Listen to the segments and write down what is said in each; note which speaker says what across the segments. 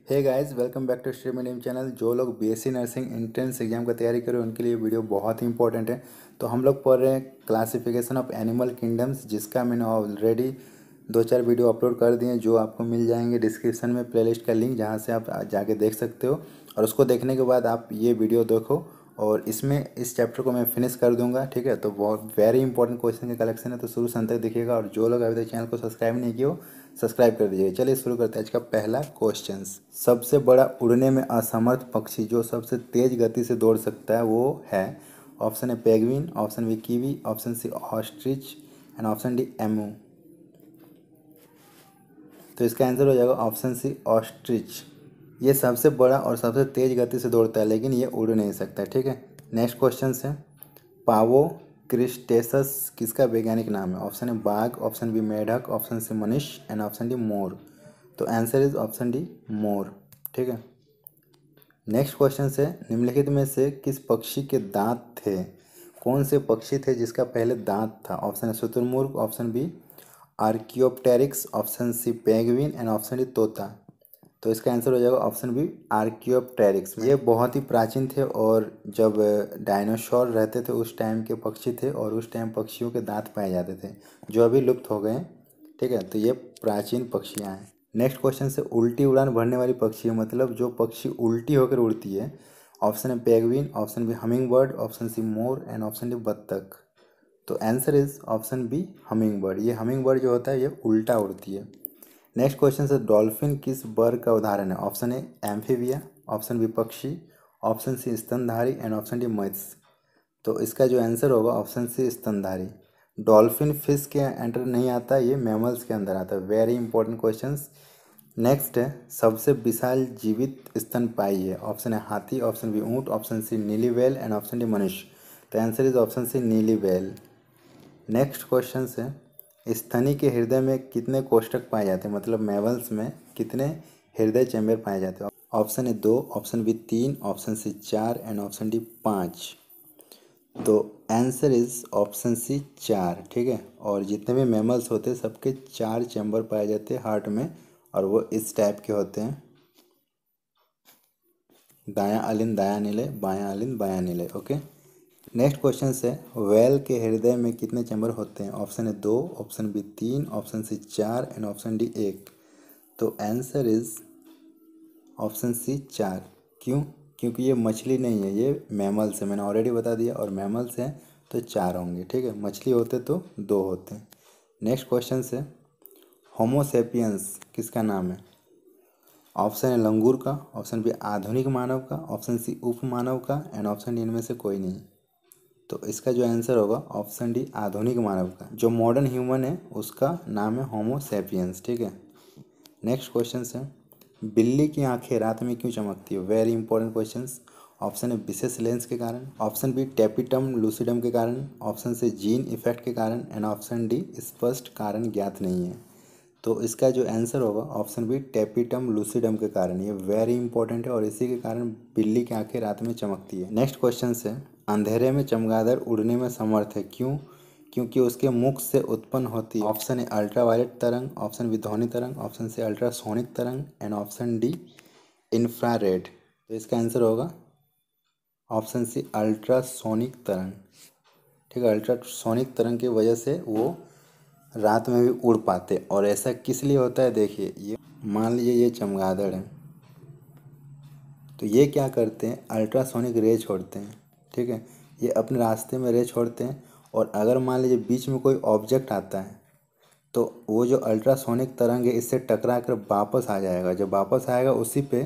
Speaker 1: Hey guys, welcome back to Shri medium channel. जो लोग BSc nursing entrance exam का तैयारी कर रहे हैं उनके लिए वीडियो बहुत ही इंपॉर्टेंट है। तो हम लोग पढ़ रहे हैं क्लासिफिकेशन ऑफ एनिमल किंगडम्स, जिसका मैंने ऑलरेडी 2-4 वीडियो अपलोड कर दिए हैं, जो आपको मिल जाएंगे डिस्क्रिप्शन में प्लेलिस्ट का लिंक, जहाँ से आप जाके देख सकते हो। और उसको देखने के बाद आप ये वीडियो देखो और इसमें इस चैप्टर को मैं फिनिश कर दूंगा। ठीक है, तो बहुत वेरी इंपॉर्टेंट क्वेश्चन का कलेक्शन है, तो शुरू से अंत तक देखिएगा। और जो लोग अभी तक चैनल को सब्सक्राइब नहीं किए हो, सब्सक्राइब कर दीजिए। चलिए शुरू करते हैं आज का पहला क्वेश्चन। सबसे बड़ा उड़ने में असमर्थ पक्षी जो सबसे तेज गति से दौड़ सकता है वो है, ऑप्शन है penguin, option B kiwi, option C ostrich and option D emu. तो इसका आंसर हो जाएगा ऑप्शन सी ऑस्ट्रिच। ये सबसे बड़ा और सबसे तेज गति से दौड़ता है, लेकिन ये उड़ नहीं सकता। ठीक है, नेक्स्ट क्वेश्चन है, पावो क्रिस्टेसस किसका वैज्ञानिक नाम है? ऑप्शन है बाघ, ऑप्शन बी मेढक, ऑप्शन सी मनुष्य एंड ऑप्शन डी मोर। तो आंसर इज ऑप्शन डी मोर। ठीक है, नेक्स्ट क्वेश्चन है, निम्नलिखित में से किस पक्षी के दांत थे? कौन से पक्षी थे जिसका पहले दांत था? ऑप्शन है शुतुरमुर्ग, option B archaeopteryx, option C penguin and option D तोता। तो इसका आंसर हो जाएगा ऑप्शन बी आर्कियोप्टेरिक्स। ये बहुत ही प्राचीन थे और जब डायनासोर रहते थे उस टाइम के पक्षी थे, और उस टाइम पक्षियों के दांत पाए जाते थे जो अभी लुप्त हो गए हैं। ठीक है, तो ये प्राचीन पक्षियाँ हैं। नेक्स्ट क्वेश्चन से, उल्टी उड़ान भरने वाली पक्षी मतलब जो पक्षी उल्टी होकर उड़ती है। ऑप्शन है penguin, option B humming bird, option C मोर एंड ऑप्शन डी बत्तख। तो answer is option B humming bird. ये हमिंग बर्ड जो होता है ये उल्टा उड़ती है। नेक्स्ट क्वेश्चन से, डॉल्फिन किस वर्ग का उदाहरण है? Option A amphibia, option B पक्षी, ऑप्शन सी स्तनधारी एंड ऑप्शन डी मत्स्य। तो इसका जो आंसर होगा ऑप्शन सी स्तनधारी। डॉल्फिन फिश के अंडर नहीं आता, ये मैमल्स के अंदर आता है। Very important questions. नेक्स्ट है, सबसे विशाल जीवित स्तनपायी है? ऑप्शन है हाथी, ऑप्शन बी ऊंट, ऑप्शन सी नीली व्हेल एंड ऑप्शन डी मनुष्य। तो आंसर इज ऑप्शन सी नीली व्हेल। नेक्स्ट क्वेश्चन है, स्तनी के हृदय में कितने कोष्ठक पाए जाते हैं? मतलब मैमल्स में कितने हृदय चैम्बर पाए जाते हैं? ऑप्शन है 2, option B 3, option C 4 and option D 5। तो आंसर इज ऑप्शन सी 4। ठीक है, और जितने भी मैमल्स होते हैं सबके 4 चैम्बर पाए जाते हैं हार्ट में, और वो इस टाइप के होते हैं, दायां अलिंद दायां नीले, बायां अलिंद बायां नीले। ओके, नेक्स्ट क्वेश्चन है, व्हेल के हृदय में कितने चैम्बर होते हैं? ऑप्शन है 2, option B 3, option C 4 and option D 1। तो आंसर इज ऑप्शन सी 4। क्यों? क्योंकि ये मछली नहीं है, ये मैमल्स है। मैंने ऑलरेडी बता दिया, और मैमल्स हैं तो 4 होंगे। ठीक है, मछली होते तो 2 होते हैं। नेक्स्ट क्वेश्चन है, होमोसेपियंस किसका नाम है? ऑप्शन है लंगूर का, ऑप्शन बी आधुनिक मानव का, ऑप्शन सी उप मानव का एंड ऑप्शन डी इनमें से कोई नहीं। तो इसका जो आंसर होगा ऑप्शन डी आधुनिक मानव का। जो मॉडर्न ह्यूमन है उसका नाम है होमो सैपियंस। ठीक है, नेक्स्ट क्वेश्चन है, बिल्ली की आंखें रात में क्यों चमकती है? Very important question. ऑप्शन है विशेष लेंस के कारण, ऑप्शन बी टेपिटम लूसिडम के कारण, ऑप्शन से जीन इफेक्ट के कारण एंड ऑप्शन डी स्पष्ट कारण ज्ञात नहीं है। तो इसका जो आंसर होगा ऑप्शन बी टेपिटम लूसिडम के कारण। ये वेरी इंपॉर्टेंट है, और इसी के कारण बिल्ली की आंखें रात में चमकती है। नेक्स्ट क्वेश्चन है, अंधेरे में चमगादड़ उड़ने में समर्थ है, क्यों? क्योंकि उसके मुख से उत्पन्न होती है, ऑप्शन है अल्ट्रावायलेट तरंग, ऑप्शन बी ध्वनि तरंग, ऑप्शन सी अल्ट्रासोनिक तरंग एंड ऑप्शन डी इंफ्रारेड। तो इसका आंसर होगा ऑप्शन सी अल्ट्रासोनिक तरंग। ठीक है, अल्ट्रासोनिक तरंग की वजह से वो रात में भी उड़ पाते। और ऐसा किस लिए होता है? देखिए, ये मान लीजिए ये चमगादड़ है, तो ये क्या करते हैं, अल्ट्रासोनिक रे छोड़ते हैं। ठीक है, ये अपने रास्ते में रे छोड़ते हैं, और अगर मान लीजिए बीच में कोई ऑब्जेक्ट आता है तो वो जो अल्ट्रासोनिक तरंग है इससे टकरा कर वापस आ जाएगा। जब वापस आएगा उसी पे,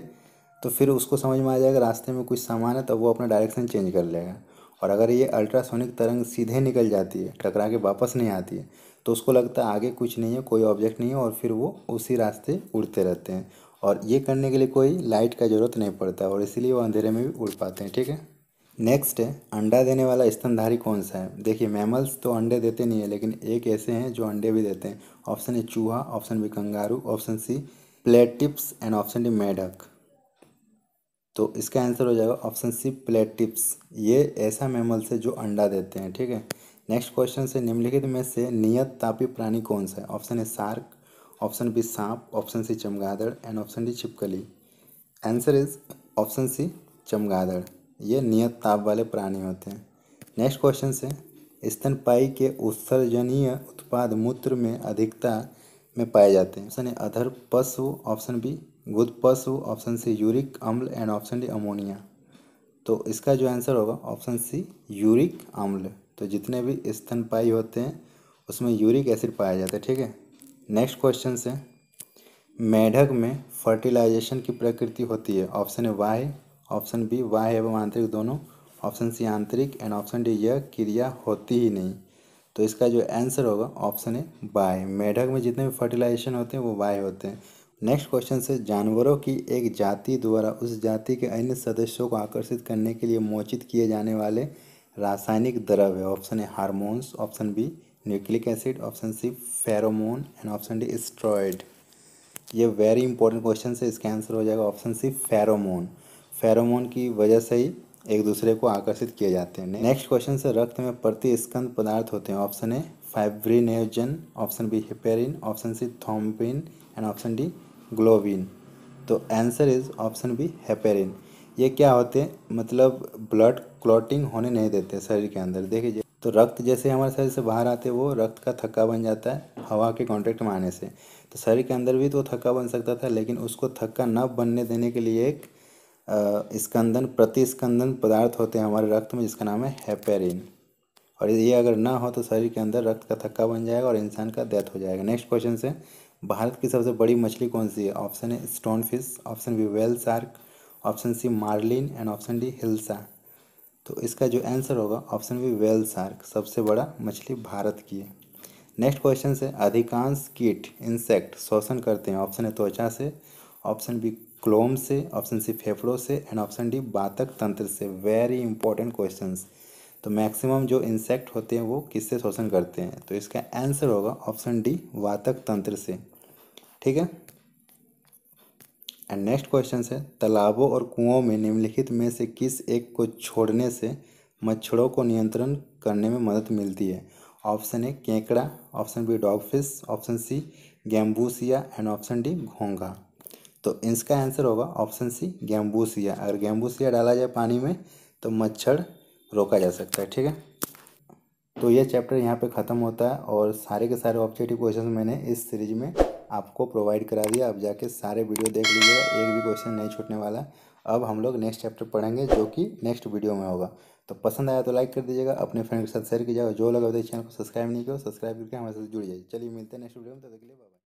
Speaker 1: तो फिर उसको समझ में आ जाएगा रास्ते में कुछ सामान है, तो वो अपना डायरेक्शन चेंज कर लेगा। और अगर ये अल्ट्रासोनिक तरंग सीधे निकल जाती है, टकरा के वापस नहीं आती है, तो उसको लगता है आगे कुछ नहीं है, कोई ऑब्जेक्ट नहीं है, और फिर वो उसी रास्ते उड़ते रहते हैं। और ये करने के लिए कोई लाइट का ज़रूरत नहीं पड़ता, और इसीलिए वो अंधेरे में भी उड़ पाते हैं। ठीक है, नेक्स्ट है, अंडा देने वाला स्तनधारी कौन सा है? देखिए, मैमल्स तो अंडे देते नहीं है, लेकिन एक ऐसे हैं जो अंडे भी देते हैं। ऑप्शन है चूहा, option B kangaroo, option C platypus and option D मेढक। तो इसका आंसर हो जाएगा ऑप्शन सी प्लेटिप्स। ये ऐसा मैमल्स है जो अंडा देते हैं। ठीक है, नेक्स्ट क्वेश्चन से, निम्नलिखित में से नियत तापी प्राणी कौन सा है? ऑप्शन है शार्क, ऑप्शन बी सांप, ऑप्शन सी चमगादड़ एंड ऑप्शन डी छिपकली। आंसर इज ऑप्शन सी चमगादड़। ये नियत ताप वाले प्राणी होते हैं। नेक्स्ट क्वेश्चन से, स्तनपायी के उत्सर्जनीय उत्पाद मूत्र में अधिकता में पाए जाते हैं। ऑप्शन ए अधर पशु, ऑप्शन बी गुद पशु, ऑप्शन सी यूरिक अम्ल एंड ऑप्शन डी अमोनिया। तो इसका जो आंसर होगा ऑप्शन सी यूरिक अम्ल। तो जितने भी स्तनपायी होते हैं उसमें यूरिक एसिड पाया जाता है। ठीक है। नेक्स्ट क्वेश्चन से, मेढक में फर्टिलाइजेशन की प्रकृति होती है। ऑप्शन ए बाह्य, ऑप्शन बी बाह्य एवं आंतरिक दोनों, ऑप्शन सी आंतरिक एंड ऑप्शन डी यह क्रिया होती ही नहीं। तो इसका जो आंसर होगा ऑप्शन ए बाह्य। मेढक में जितने भी फर्टिलाइजेशन होते हैं वो बाह्य होते हैं। नेक्स्ट क्वेश्चन से, जानवरों की एक जाति द्वारा उस जाति के अन्य सदस्यों को आकर्षित करने के लिए मोचित किए जाने वाले रासायनिक द्रव्य। Option A hormones, option B nucleic acid, option C pheromone and option D steroid. ये वेरी इंपॉर्टेंट क्वेश्चन है। इसका आंसर हो जाएगा ऑप्शन सी फेरोमोन। फेरोमोन की वजह से ही एक दूसरे को आकर्षित किए जाते हैं। नेक्स्ट क्वेश्चन से, रक्त में प्रतिस्कंद पदार्थ होते हैं। Option A fibrinogen, option B heparin, option C thrombin and option D globin. तो answer is option B heparin. ये क्या होते हैं, मतलब ब्लड क्लॉटिंग होने नहीं देते शरीर के अंदर। देखिए, तो रक्त जैसे हमारे शरीर से बाहर आते हैं वो रक्त का थक्का बन जाता है हवा के कांटेक्ट में आने से। तो शरीर के अंदर भी तो थक्का बन सकता था, लेकिन उसको थक्का न बनने देने के लिए एक स्कंदन प्रतिस्कंदन पदार्थ होते हैं हमारे रक्त में, जिसका नाम है हेपेरिन। और ये अगर ना हो तो शरीर के अंदर रक्त का थक्का बन जाएगा और इंसान का डेथ हो जाएगा। नेक्स्ट क्वेश्चन से, भारत की सबसे बड़ी मछली कौन सी है। Option A stone fish, option B whale shark, option C marlin and option D hilsa. तो इसका जो आंसर होगा ऑप्शन बी व्हेल शार्क। सबसे बड़ा मछली भारत की है। नेक्स्ट क्वेश्चन से, अधिकांश कीट इंसेक्ट शोषण करते हैं। ऑप्शन ए त्वचा से, ऑप्शन बी क्लोम से, ऑप्शन सी फेफड़ों से एंड ऑप्शन डी बातक तंत्र से। Very important questions. तो मैक्सिमम जो इंसेक्ट होते हैं वो किससे शोषण करते हैं। तो इसका आंसर होगा ऑप्शन डी वातक तंत्र से। ठीक है। एंड नेक्स्ट क्वेश्चन है, तालाबों और कुओं में निम्नलिखित में से किस एक को छोड़ने से मच्छरों को नियंत्रण करने में मदद मिलती है। ऑप्शन ए केकड़ा, option B dogfish, option C gambusia and option D घोंघा। तो इसका आंसर होगा ऑप्शन सी गैम्बूसिया। अगर गैम्बूसिया डाला जाए पानी में तो मच्छर रोका जा सकता है। ठीक है। तो ये चैप्टर यहाँ पे ख़त्म होता है और सारे के सारे ऑब्जेक्टिव क्वेश्चन मैंने इस सीरीज में आपको प्रोवाइड करा दिया। अब जाके सारे वीडियो देख लीजिएगा, एक भी क्वेश्चन नहीं छूटने वाला। अब हम लोग नेक्स्ट चैप्टर पढ़ेंगे जो कि नेक्स्ट वीडियो में होगा। तो पसंद आया तो लाइक कर दीजिएगा, अपने फ्रेंड के साथ शेयर कीजिएगा। जो लोग अभी चैनल को सब्सक्राइब नहीं किया सब्सक्राइब करके हमारे साथ जुड़ जाइए। चलिए मिलते हैं नेक्स्ट वीडियो में, तब तक के लिए बाय।